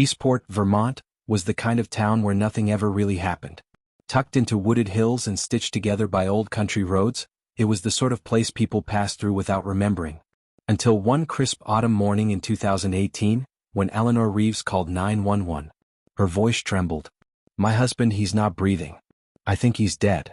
Eastport, Vermont, was the kind of town where nothing ever really happened. Tucked into wooded hills and stitched together by old country roads, it was the sort of place people passed through without remembering. Until one crisp autumn morning in 2018, when Eleanor Reeves called 911. Her voice trembled. "My husband, he's not breathing. I think he's dead."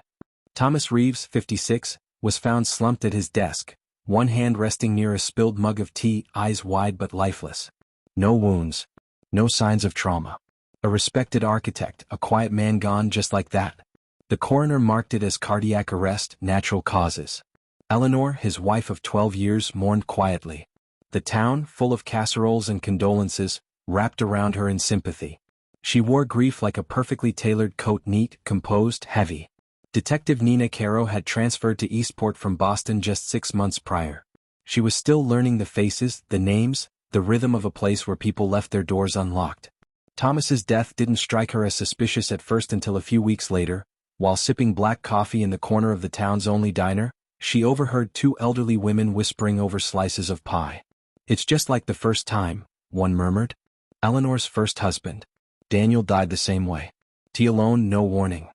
Thomas Reeves, 56, was found slumped at his desk, one hand resting near a spilled mug of tea, eyes wide but lifeless. No wounds. No signs of trauma. A respected architect, a quiet man gone just like that. The coroner marked it as cardiac arrest, natural causes. Eleanor, his wife of 12 years, mourned quietly. The town, full of casseroles and condolences, wrapped around her in sympathy. She wore grief like a perfectly tailored coat, neat, composed, heavy. Detective Nina Caro had transferred to Eastport from Boston just 6 months prior. She was still learning the faces, the names, the rhythm of a place where people left their doors unlocked. Thomas's death didn't strike her as suspicious at first until a few weeks later, while sipping black coffee in the corner of the town's only diner, she overheard two elderly women whispering over slices of pie. "It's just like the first time," one murmured. "Eleanor's first husband. Daniel died the same way. Tea alone, no warning."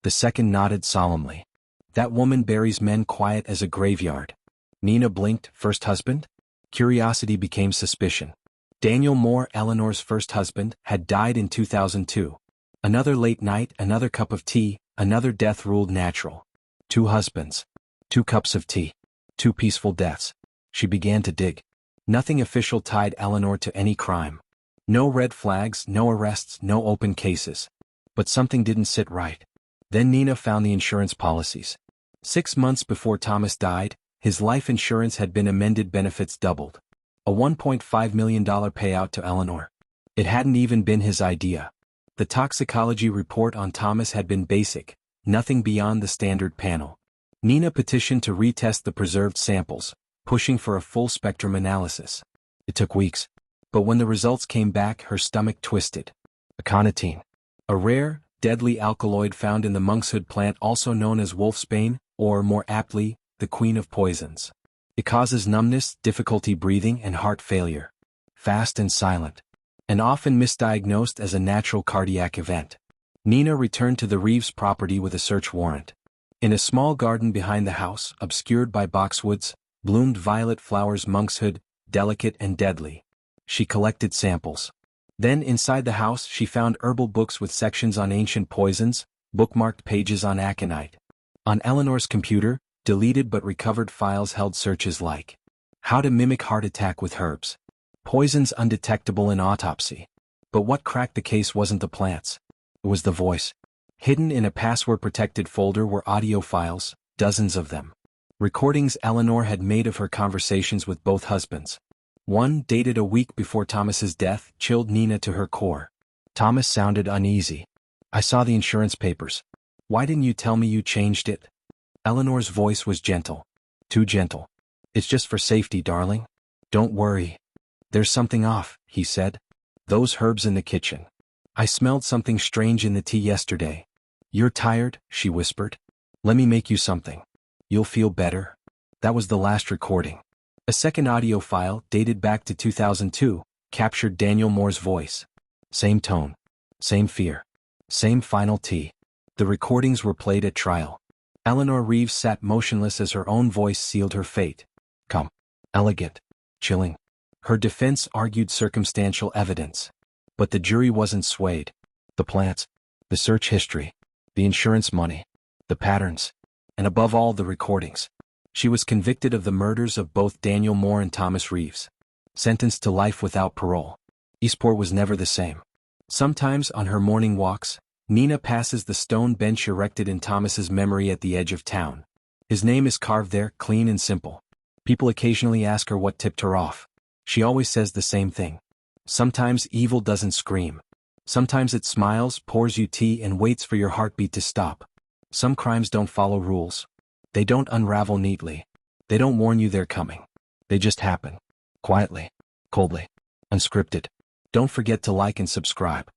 The second nodded solemnly. "That woman buries men quiet as a graveyard." Nina blinked. "First husband?" Curiosity became suspicion. Daniel Moore, Eleanor's first husband, had died in 2002. Another late night, another cup of tea, another death ruled natural. 2 husbands. 2 cups of tea. 2 peaceful deaths. She began to dig. Nothing official tied Eleanor to any crime. No red flags, no arrests, no open cases. But something didn't sit right. Then Nina found the insurance policies. 6 months before Thomas died, his life insurance had been amended, benefits doubled. A $1.5 million payout to Eleanor. It hadn't even been his idea. The toxicology report on Thomas had been basic, nothing beyond the standard panel. Nina petitioned to retest the preserved samples, pushing for a full-spectrum analysis. It took weeks. But when the results came back, her stomach twisted. Aconitine. A rare, deadly alkaloid found in the monkshood plant, also known as wolfsbane, or more aptly, the queen of poisons. It causes numbness, difficulty breathing, and heart failure. Fast and silent. And often misdiagnosed as a natural cardiac event. Nina returned to the Reeves property with a search warrant. In a small garden behind the house, obscured by boxwoods, bloomed violet flowers, monkshood, delicate and deadly. She collected samples. Then inside the house she found herbal books with sections on ancient poisons, bookmarked pages on aconite. On Eleanor's computer, deleted but recovered files held searches like "How to mimic heart attack with herbs." "Poisons undetectable in autopsy." But what cracked the case wasn't the plants. It was the voice. Hidden in a password-protected folder were audio files, dozens of them. Recordings Eleanor had made of her conversations with both husbands. One, dated a week before Thomas's death, chilled Nina to her core. Thomas sounded uneasy. "I saw the insurance papers. Why didn't you tell me you changed it?" Eleanor's voice was gentle. Too gentle. "It's just for safety, darling. Don't worry." "There's something off," he said. "Those herbs in the kitchen. I smelled something strange in the tea yesterday." "You're tired," she whispered. "Let me make you something. You'll feel better." That was the last recording. A second audio file, dated back to 2002, captured Daniel Moore's voice. Same tone. Same fear. Same final tea. The recordings were played at trial. Eleanor Reeves sat motionless as her own voice sealed her fate. Calm. Elegant. Chilling. Her defense argued circumstantial evidence. But the jury wasn't swayed. The plants. The search history. The insurance money. The patterns. And above all, the recordings. She was convicted of the murders of both Daniel Moore and Thomas Reeves. Sentenced to life without parole. Eastport was never the same. Sometimes on her morning walks, Nina passes the stone bench erected in Thomas's memory at the edge of town. His name is carved there, clean and simple. People occasionally ask her what tipped her off. She always says the same thing. Sometimes evil doesn't scream. Sometimes it smiles, pours you tea, and waits for your heartbeat to stop. Some crimes don't follow rules. They don't unravel neatly. They don't warn you they're coming. They just happen. Quietly. Coldly. Unscripted. Don't forget to like and subscribe.